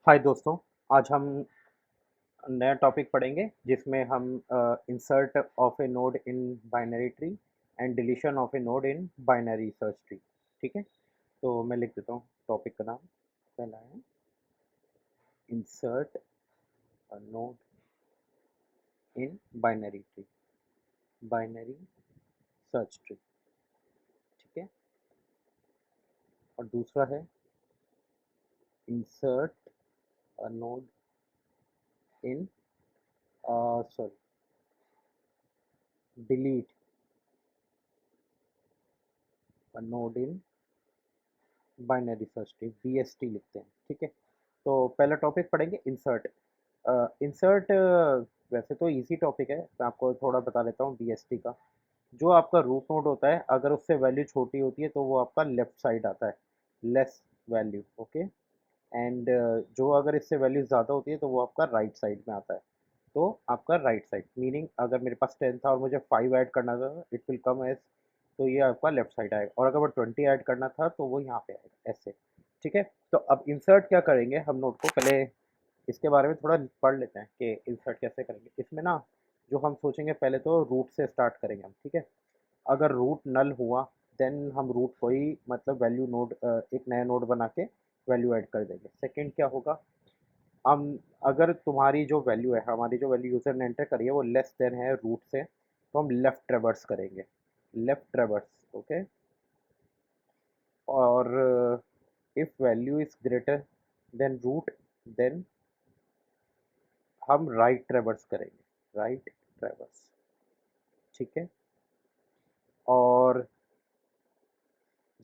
हाय दोस्तों। आज हम नया टॉपिक पढ़ेंगे जिसमें हम insert of a node in binary tree and deletion of a node in binary search tree. ठीक है, तो मैं लिख देता हूँ टॉपिक का नाम। पहला है insert a node in binary tree, binary search tree. ठीक है, और दूसरा है insert a node in sorry delete a node in binary search tree, BST लिखते हैं। ठीक है, तो पहला टॉपिक पढ़ेंगे इंसर्ट। इंसर्ट वैसे तो इजी टॉपिक है, मैं आपको थोड़ा बता देता हूँ बीएसटी का। जो आपका रूट नोड होता है, अगर उससे वैल्यू छोटी होती है तो वो आपका लेफ्ट साइड आता है, लेस वैल्यू। ओके, एंड जो अगर इससे वैल्यू ज़्यादा होती है तो वो आपका राइट साइड में आता है। तो आपका राइट साइड मीनिंग अगर मेरे पास 10 था और मुझे 5 ऐड करना था, इट विल कम एज, तो ये आपका लेफ्ट साइड आएगा। और अगर वो 20 ऐड करना था तो वो यहाँ पे आएगा ऐसे। ठीक है, तो अब इंसर्ट क्या करेंगे हम, नोट को पहले इसके बारे में थोड़ा पढ़ लेते हैं कि इंसर्ट कैसे करेंगे। इसमें ना जो हम सोचेंगे, पहले तो रूट से स्टार्ट करेंगे हम। ठीक है, अगर रूट नल हुआ देन हम रूट को ही मतलब वैल्यू नोड, एक नया नोड बना के वैल्यू ऐड कर देंगे। सेकंड क्या होगा, हम अगर तुम्हारी जो वैल्यू है, हमारी जो वैल्यू यूज़र ने एंटर करी है वो लेस देन है रूट से, तो हम लेफ्ट ट्रेवर्स करेंगे, लेफ्ट ट्रेवर्स। ओके, और if value is greater than root, then हम राइट ट्रेवर्स करेंगे, राइट ट्रेवर्स। ठीक है, और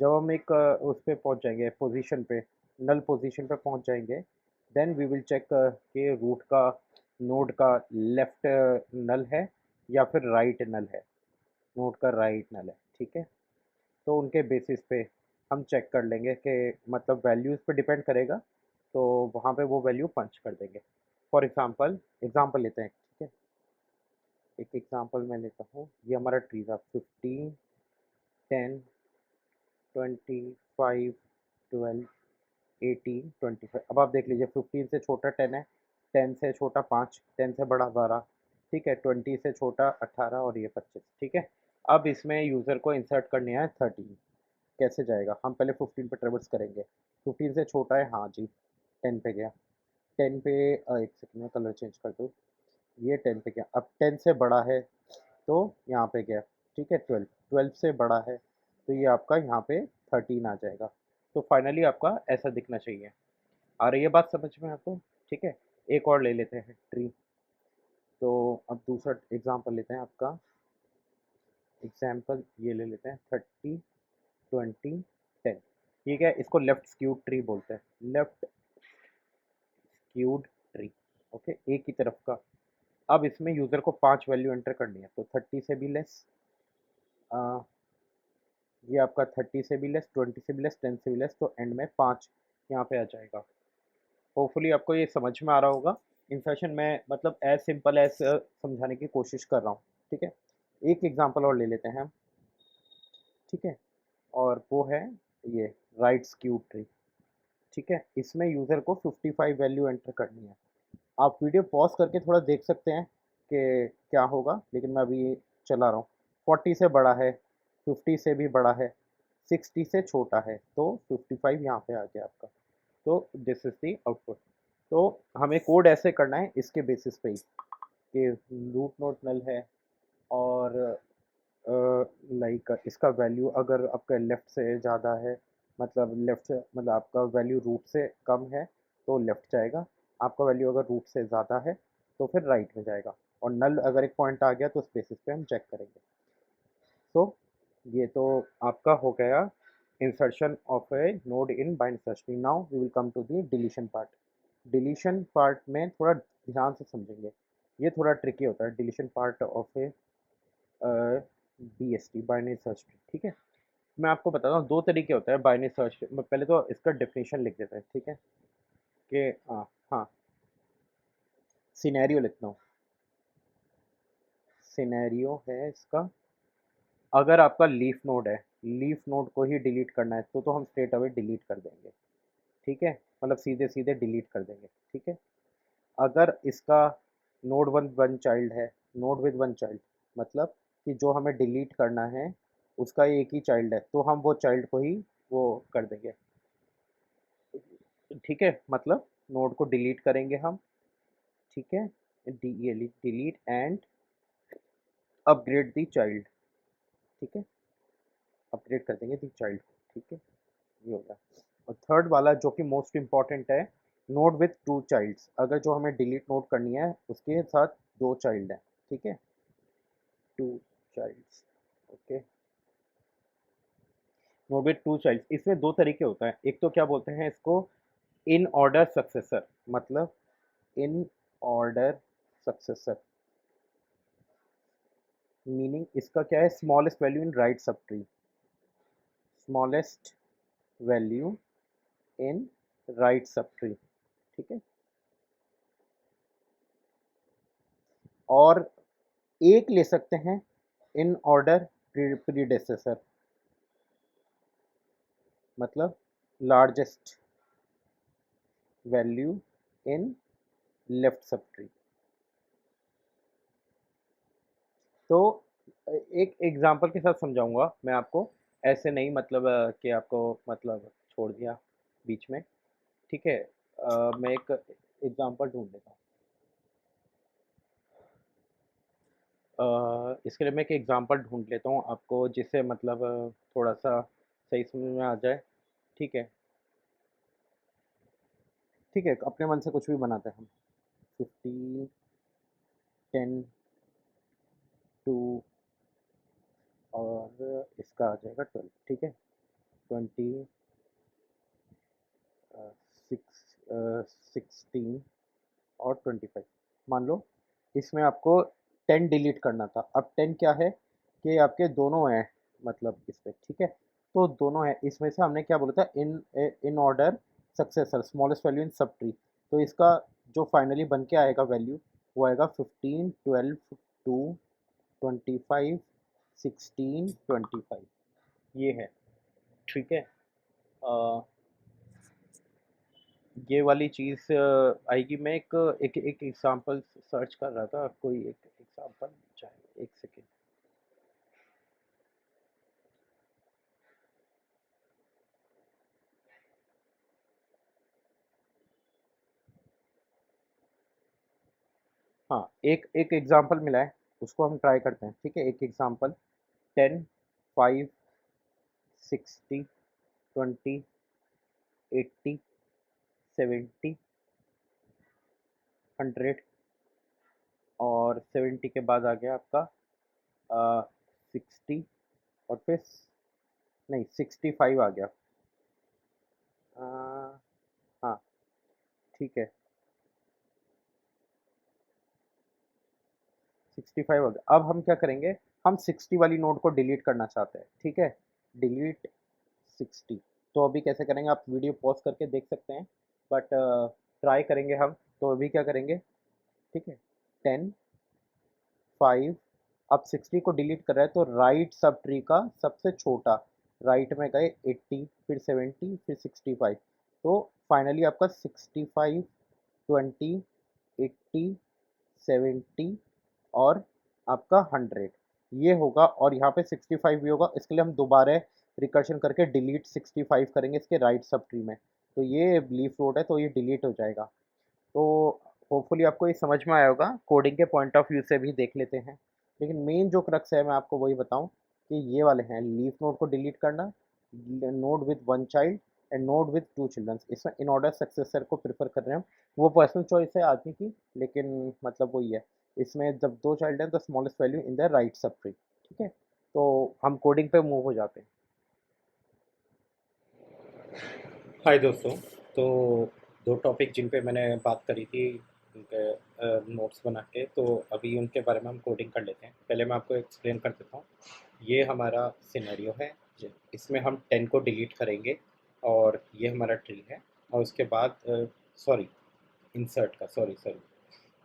जब हम एक उस पे पहुंच जाएंगे, पोजीशन पे, नल पोजीशन पे पहुंच जाएंगे, देन वी विल चेक कि रूट का नोड का लेफ्ट नल है या फिर राइट नल है, नोड का राइट नल है। ठीक है, तो उनके बेसिस पे हम चेक कर लेंगे कि मतलब वैल्यूज़ पे डिपेंड करेगा, तो वहाँ पे वो वैल्यू पंच कर देंगे। फॉर एग्जांपल, एग्जांपल लेते हैं। ठीक है, एक एग्जांपल मैं लेता हूँ। ये हमारा ट्री था 15, 10, 20, 5, 12, 18, 25। अब आप देख लीजिए, 15 से छोटा 10 है, 10 से छोटा 5, 10 से बड़ा 12। ठीक है, 20 से छोटा 18 और ये 25। ठीक है, अब इसमें यूज़र को इंसर्ट करनी है 13। कैसे जाएगा, हम पहले 15 पे ट्रेवर्स करेंगे। 15 से छोटा है, हाँ जी, 10 पे गया। 10 पे एक सेकंड में कलर चेंज कर दूँ, ये 10 पे गया। अब 10 से बड़ा है तो यहाँ पे गया। ठीक है, 12, 12 से बड़ा है तो ये आपका यहाँ पे 13 आ जाएगा। तो फाइनली आपका ऐसा दिखना चाहिए। आ रही है बात समझ में आपको? ठीक है, एक और ले लेते हैं ट्री। तो अब दूसरा एग्जांपल लेते हैं आपका। एग्जांपल ये ले लेते हैं 30, 20, 10। ठीक है, इसको लेफ्ट स्क्यूड ट्री बोलते हैं, लेफ्ट स्क्यूड ट्री। ओके, एक ही तरफ का। अब इसमें यूज़र को 5 वैल्यू एंटर करनी है, तो 30 से भी लेस, ये आपका 30 से भी लेस, 20 से भी लेस, 10 से भी लेस, तो एंड में 5 यहाँ पे आ जाएगा। होपफुली आपको ये समझ में आ रहा होगा। इंसर्शन में मतलब एज सिंपल एज समझाने की कोशिश कर रहा हूँ। ठीक है, एक एग्जांपल और ले लेते हैं हम। ठीक है, और वो है ये राइट स्क्यू ट्री। ठीक है, इसमें यूज़र को 55 वैल्यू एंटर करनी है। आप वीडियो पॉज करके थोड़ा देख सकते हैं कि क्या होगा, लेकिन मैं अभी चला रहा हूँ। 40 से बड़ा है, 50 से भी बड़ा है, 60 से छोटा है, तो 55 यहाँ पे आ गया आपका। तो दिस इज दी आउटपुट। तो हमें कोड ऐसे करना है इसके बेसिस पे ही कि रूट नोड नल है, और लाइक इसका वैल्यू अगर आपका लेफ़्ट से ज़्यादा है, मतलब लेफ़्ट से मतलब आपका वैल्यू रूट से कम है तो लेफ़्ट जाएगा, आपका वैल्यू अगर रूट से ज़्यादा है तो फिर राइट में जाएगा। और नल अगर एक पॉइंट आ गया तो उस बेसिस पे हम चेक करेंगे। तो ये तो आपका हो गया insertion of a node in binary search tree. Now we will come to the deletion part. Deletion part में थोड़ा ध्यान से समझेंगे, ये थोड़ा ट्रिकी होता है deletion part of A BST, binary search tree. ठीक है, मैं आपको बताता हूँ दो तरीके होते हैं बाइनरी सर्च। मैं पहले तो इसका डेफिनेशन लिख देता है। ठीक है, कि हाँ हाँ, सिनेरियो लिखता हूँ। सिनेरियो है इसका, अगर आपका लीफ नोड है, लीफ नोड को ही डिलीट करना है तो हम स्ट्रेट अवे डिलीट कर देंगे। ठीक है, मतलब सीधे सीधे डिलीट कर देंगे, ठीक है। अगर इसका नोड वन चाइल्ड है, नोड विद वन चाइल्ड, मतलब कि जो हमें डिलीट करना है उसका एक ही चाइल्ड है, तो हम वो चाइल्ड को ही वो कर देंगे, ठीक है। मतलब नोड को डिलीट करेंगे हम, ठीक है, delete and upgrade the child, ठीक है, अपग्रेड कर देंगे दी चाइल्ड, ठीक है, ये होगा। और थर्ड वाला जो कि मोस्ट इम्पॉर्टेंट है, नोड विथ टू चाइल्ड्स, अगर जो हमें डिलीट नोड करनी है उसके साथ दो चाइल्ड हैं, ठीक है, two childs, okay. Node with two childs, इसमें दो तरीके होता है, एक तो क्या बोलते हैं इसको, इन ऑर्डर सक्सेसर, मतलब इन ऑर्डर सक्सेसर, मीनिंग इसका क्या है, smallest value in right sub tree, smallest value in right sub tree, ठीक है। और एक ले सकते हैं इन ऑर्डर प्रीडेसेसर, मतलब largest value in left sub tree. तो एक एग्जांपल के साथ समझाऊंगा मैं आपको, ऐसे नहीं मतलब कि आपको मतलब छोड़ दिया बीच में, ठीक है। मैं एक एग्जांपल ढूंढ लेता हूँ। इसके लिए मैं एक एग्जांपल ढूंढ लेता हूँ आपको, जिससे मतलब थोड़ा सा सही समझ में आ जाए, ठीक है। ठीक है, अपने मन से कुछ भी बनाते हैं हम। 15, 10, 2 और इसका आ जाएगा 12, ठीक है, 20, 16 और 25। मान लो इसमें आपको 10 डिलीट करना था, अब 10 क्या है कि आपके दोनों हैं, मतलब इस पे, ठीक है। तो दोनों है, इसमें से हमने क्या बोला था, in in order successor, smallest value in subtree. तो इसका जो फाइनली बन के आएगा वैल्यू, वो आएगा 15, 12, 2, 25, 16, 25, ये है, ठीक है। अ, ये वाली चीज़ आएगी। मैं एक एग्जांपल सर्च कर रहा था, कोई एक एग्जांपल चाहिए, एक सेकेंड। हाँ, एक एक एग्जांपल मिला है, उसको हम ट्राई करते हैं, ठीक है। एक एग्जांपल, 10, 5, 60, 20, 80, 70, 100 और 70 के बाद आ गया आपका 60 और फिर नहीं 65 आ गया। अ, हाँ, ठीक है, 65 हो गया। अब हम क्या करेंगे, हम 60 वाली नोट को डिलीट करना चाहते हैं, ठीक है, डिलीट 60। तो अभी कैसे करेंगे, आप वीडियो पॉज करके देख सकते हैं, बट ट्राई करेंगे हम। तो अभी क्या करेंगे, ठीक है, 10, 5, अब 60 को डिलीट कर रहा है, तो राइट सब ट्री का सबसे छोटा, राइट में गए 80, फिर 70, फिर 65, तो फाइनली आपका 65, 20, 80, 70 और आपका 100 ये होगा, और यहाँ पे 65 भी होगा। इसके लिए हम दोबारा रिकर्शन करके डिलीट 65 करेंगे इसके राइट सब ट्री में, तो ये लीफ रोड है, तो ये डिलीट हो जाएगा। तो होपफुली आपको ये समझ में आया होगा, कोडिंग के पॉइंट ऑफ व्यू से भी देख लेते हैं। लेकिन मेन जो क्रक्स है, मैं आपको वही बताऊं कि ये वाले हैं, लीफ नोड को डिलीट करना, node with one child and node with two childrens. इसमें इन ऑर्डर सक्सेसर को प्रेफर कर रहे हैं हम, वो पर्सनल चॉइस है आदमी की, लेकिन मतलब वही है। इसमें जब दो चाइल्ड हैं तो smallest value in the right sub tree, ठीक है। तो हम कोडिंग पे मूव हो जाते हैं। हाय दोस्तों, तो दो टॉपिक जिन पे मैंने बात करी थी, उनके नोट्स बना के, तो अभी उनके बारे में हम कोडिंग कर लेते हैं। पहले मैं आपको एक्सप्लेन कर देता हूँ। ये हमारा सिनेरियो है, इसमें हम 10 को डिलीट करेंगे और ये हमारा ट्री है। और उसके बाद सॉरी, इंसर्ट का सॉरी सॉरी,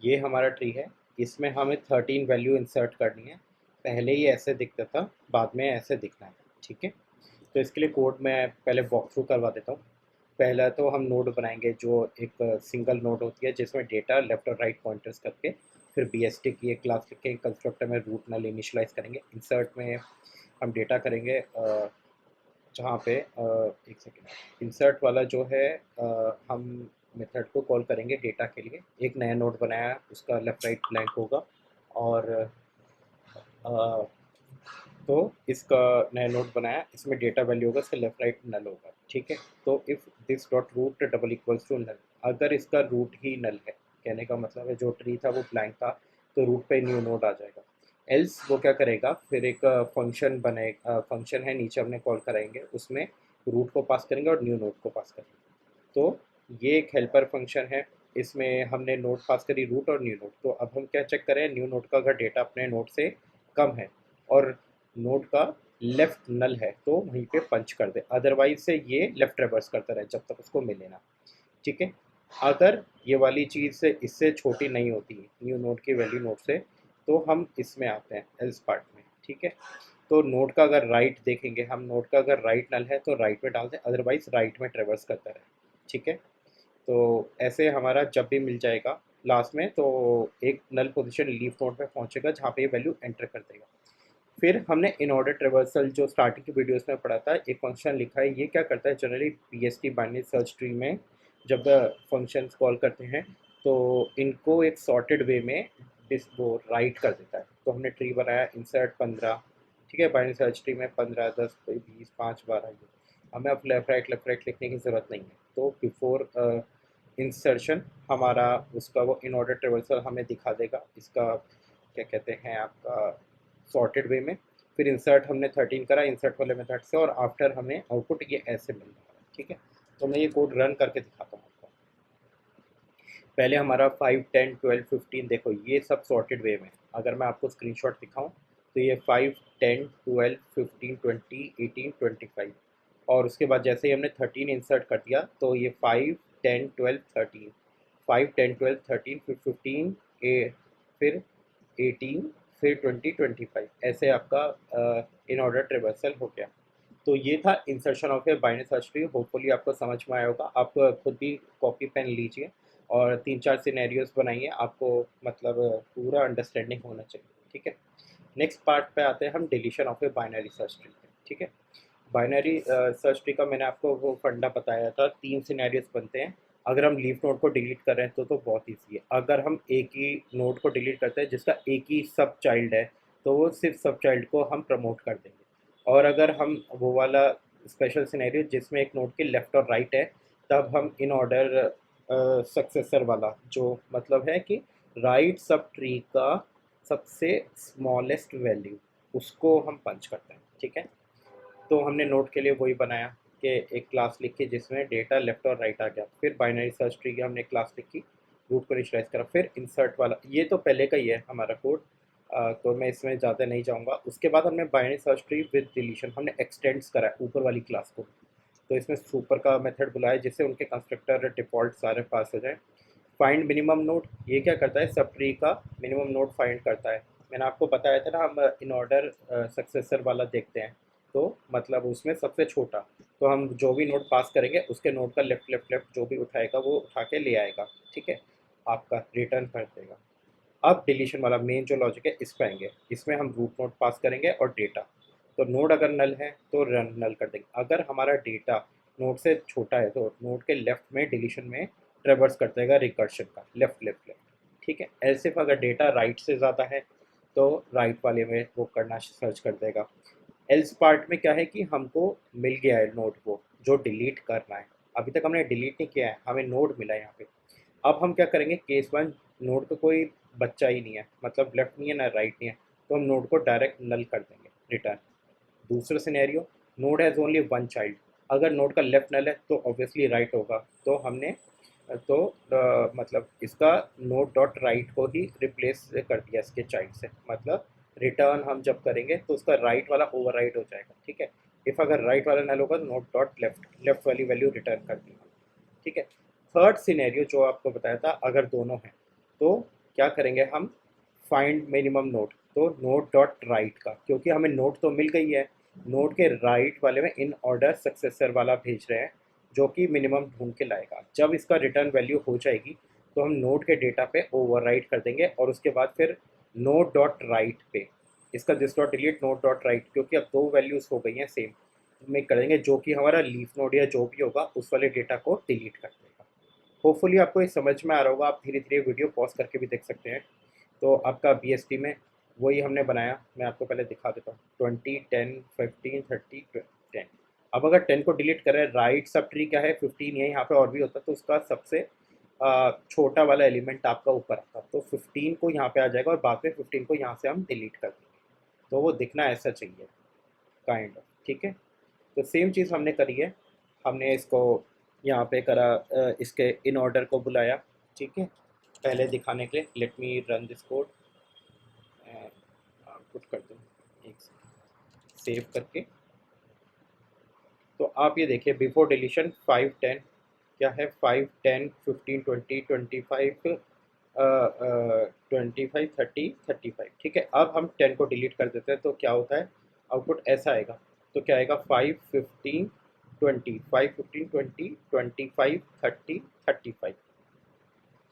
ये हमारा ट्री है, इसमें हमें 13 वैल्यू इंसर्ट करनी है। पहले ही ऐसे दिखता था, बाद में ऐसे दिखना है, ठीक है। तो इसके लिए कोड मैं पहले वॉक थ्रू करवा देता हूँ। पहला तो हम नोड बनाएंगे जो एक सिंगल नोड होती है जिसमें डेटा लेफ्ट और राइट पॉइंटर्स करके फिर BST की एक क्लास लिख के कंस्ट्रक्टर में रूट नल इनिशियलाइज करेंगे। इंसर्ट में हम डेटा करेंगे जहाँ पे एक सेकेंड, इंसर्ट वाला जो है हम मेथड को कॉल करेंगे डेटा के लिए। एक नया नोड बनाया, उसका लेफ्ट राइट ब्लैंक होगा और अ, तो इसका नया नोड बनाया, इसमें डेटा वैल्यू होगा, इसका लेफ्ट राइट नल होगा। ठीक है, तो if this dot root double equals to null, अगर इसका रूट ही नल है, कहने का मतलब है जो ट्री था वो ब्लैंक था, तो रूट पे न्यू नोड आ जाएगा। एल्स वो क्या करेगा, फिर एक फंक्शन बनेगा, फंक्शन है नीचे हमने कॉल कराएंगे, उसमें रूट को पास करेंगे और न्यू नोड को पास करेंगे। तो ये एक हेल्पर फंक्शन है, इसमें हमने नोड पास करी रूट और न्यू नोड। तो अब हम क्या चेक करें, न्यू नोड का अगर डेटा अपने नोड से कम है और नोड का लेफ्ट नल है तो वहीं पे पंच कर दे, अदरवाइज से ये लेफ्ट रिवर्स करता रहे जब तक उसको मिले ना। ठीक है, अगर ये वाली चीज़ से इससे छोटी नहीं होती न्यू नोड की वैल्यू नोड से, तो हम इसमें आते हैं एल्स पार्ट में। ठीक है, तो नोड का अगर राइट देखेंगे हम, नोड का अगर राइट नल है तो राइट में डाल दें, अदरवाइज राइट में ट्रेवर्स करता रहे। ठीक है, तो ऐसे हमारा जब भी मिल जाएगा लास्ट में, तो एक नल पोजीशन लीफ नोड पे पहुंचेगा जहाँ पे ये वैल्यू एंटर कर देगा। फिर हमने इन ऑर्डर ट्रेवर्सल जो स्टार्टिंग की वीडियोस में पढ़ा था, एक फंक्शन लिखा है, ये क्या करता है generally BST binary search tree में जब फंक्शंस कॉल करते हैं तो इनको एक सॉर्टेड वे में वो राइट कर देता है। तो हमने ट्री बनाया इंसर्ट 15, ठीक है, बाइनरी सर्च ट्री में 15 10 20 5 12, ये हमें अब लेफ्ट राइट लिखने की ज़रूरत नहीं है। तो बिफोर इंसर्शन हमारा उसका वो इन ऑर्डर ट्रेवर्सल हमें दिखा देगा, इसका क्या कहते हैं आपका सॉर्टेड वे में। फिर इंसर्ट हमने 13 करा इंसर्ट वाले मेथड से, और आफ्टर हमें आउटपुट ये ऐसे मिल रहा है। ठीक है, तो मैं ये कोड रन करके दिखाता हूँ आपको। पहले हमारा 5 10 12 15, देखो ये सब सॉर्टेड वे में। अगर मैं आपको स्क्रीनशॉट दिखाऊं तो ये 5 10 12 15 20 18 25, और उसके बाद जैसे ही हमने 13 इंसर्ट कर दिया तो ये 5 10 12 13, 5 10 12 13, फिर 15 फिर 18, फिर 20 25, ऐसे आपका इन ऑर्डर ट्रेवर्सल हो गया। तो ये था insertion of a binary search tree. Hopefully आपको समझ में आया होगा। आप खुद भी कॉपी पेन लीजिए और 3-4 सिनेरियोस बनाइए, आपको मतलब पूरा अंडरस्टैंडिंग होना चाहिए। ठीक है, नेक्स्ट पार्ट पे आते हैं हम, deletion of a binary search tree पे। ठीक है, बाइनरी सर्च ट्री का मैंने आपको वो फंडा बताया था, 3 सिनेरियोस बनते हैं। अगर हम लीफ नोड को डिलीट कर रहे हैं तो बहुत ईजी है। अगर हम एक ही नोड को डिलीट करते हैं जिसका एक ही सब चाइल्ड है, तो वो सिर्फ सब चाइल्ड को हम प्रमोट कर देंगे। और अगर हम वो वाला स्पेशल सिनेरियो जिसमें एक नोड के लेफ्ट और राइट है, तब हम इन ऑर्डर सक्सेसर वाला, जो मतलब है कि राइट सब ट्री का सबसे स्मॉलेस्ट वैल्यू, उसको हम पंच करते हैं। ठीक है, तो हमने नोड के लिए वही बनाया कि एक क्लास लिखी जिसमें डेटा लेफ्ट और राइट आ गया। फिर बाइनरी सर्च ट्री की हमने क्लास लिखी, रूट को इनिशियलाइज करा, फिर इंसर्ट वाला, ये तो पहले का ही है हमारा कोड, तो मैं इसमें ज़्यादा नहीं जाऊँगा। उसके बाद हमने binary search tree with deletion हमने एक्सटेंड्स करा ऊपर वाली क्लास को। तो इसमें सुपर का मेथड बुलाया जिससे उनके कंस्ट्रक्टर डिफ़ॉल्ट सारे पास हो जाए। फाइंड मिनिमम नोड, ये क्या करता है, सब ट्री का मिनिमम नोड फाइंड करता है। मैंने आपको बताया था ना, हम इन ऑर्डर सक्सेसर वाला देखते हैं, तो मतलब उसमें सबसे छोटा, तो हम जो भी नोड पास करेंगे उसके नोड का लेफ्ट लेफ्ट लेफ्ट जो भी उठाएगा वो उठा के ले आएगा। ठीक है, आपका रिटर्न कर देगा। अब डिलीशन वाला मेन जो लॉजिक है इस पे आएंगे, इसमें हम रूट नोड पास करेंगे और डेटा। तो नोड अगर नल है तो रन नल कर देंगे, अगर हमारा डेटा नोड से छोटा है तो नोड के लेफ्ट में डिलीशन में ट्रेवर्स कर देगा रिकर्शन का लेफ्ट लेफ्ट लेफ्ट। ठीक है, ऐसे अगर डेटा राइट से ज़्यादा है तो राइट वाले में वो करना सर्च कर देगा। एल्स पार्ट में क्या है कि हमको मिल गया है नोड को जो डिलीट करना है, अभी तक हमने डिलीट नहीं किया है, हमें नोड मिला है यहाँ पे। अब हम क्या करेंगे, केस वन, नोड का कोई बच्चा ही नहीं है, मतलब लेफ्ट नहीं है ना राइट नहीं है, तो हम नोड को डायरेक्ट नल कर देंगे रिटर्न। दूसरा scenario, node has only one child, अगर नोड का लेफ्ट नल है तो ऑब्वियसली राइट होगा, तो हमने तो मतलब इसका नोड डॉट राइट को ही रिप्लेस कर दिया इसके चाइल्ड से, मतलब रिटर्न हम जब करेंगे तो उसका राइट वाला ओवर राइट हो जाएगा। ठीक है, इफ़ अगर राइट वाला नल होगा तो नोड डॉट लेफ्ट, लेफ्ट वाली वैल्यू रिटर्न कर दी। ठीक है, थर्ड सिनेरियो जो आपको बताया था, अगर दोनों हैं तो क्या करेंगे हम, फाइंड मिनिमम नोड, तो नोड डॉट राइट का, क्योंकि हमें नोड तो मिल गई है, नोड के राइट वाले में इन ऑर्डर सक्सेसर वाला भेज रहे हैं, जो कि मिनिमम ढूंढ के लाएगा। जब इसका रिटर्न वैल्यू हो जाएगी तो हम नोड के डेटा पे ओवरराइट कर देंगे और उसके बाद फिर नोड डॉट राइट पे इसका this dot delete node dot right, क्योंकि अब दो वैल्यूज़ हो गई हैं सेम, में करेंगे जो कि हमारा लीफ नोड या जो भी होगा उस वाले डेटा को डिलीट कर देगा। होपफुली आपको ये समझ में आ रहा होगा। आप धीरे धीरे वीडियो पॉज करके भी देख सकते हैं। तो आपका BST में वही हमने बनाया, मैं आपको पहले दिखा देता हूँ। 20 10 15 30 10। अब अगर 10 को डिलीट करें, राइट सब ट्री क्या है 15, ये यहाँ पे और भी होता तो उसका सबसे छोटा वाला एलिमेंट आपका ऊपर आता, तो 15 को यहाँ पे आ जाएगा और बाद में 15 को यहाँ से हम डिलीट कर देंगे। तो वो दिखना ऐसा चाहिए काइंड ऑफ, ठीक है। तो सेम चीज़ हमने करी है। हमने इसको यहाँ पे करा, इसके इन ऑर्डर को बुलाया, ठीक है, पहले दिखाने के लिए। Let me run this code and output कर दूँ एक सेव करके। तो आप ये देखिए बिफोर डिलीशन 5 10 क्या है, 5 10 15 20 25 25 30 35, ठीक है। अब हम 10 को डिलीट कर देते हैं तो क्या होता है, आउटपुट ऐसा आएगा। तो क्या आएगा 5 15 20 5 15 20 25 30 35।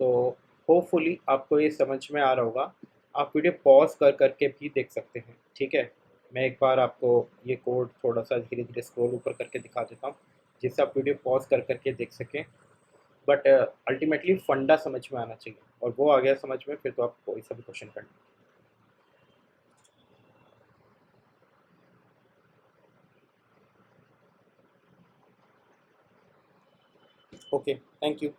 तो होपफुली आपको ये समझ में आ रहा होगा। आप वीडियो पॉज कर करके भी देख सकते हैं, ठीक है। मैं एक बार आपको ये कोड थोड़ा सा धीरे धीरे स्क्रॉल ऊपर करके दिखा देता हूँ, जिससे आप वीडियो पॉज कर करके देख सकें। बट अल्टीमेटली फंडा समझ में आना चाहिए, और वो आ गया समझ में, फिर तो आप कोई सा भी क्वेश्चन कर लें। Okay, thank you.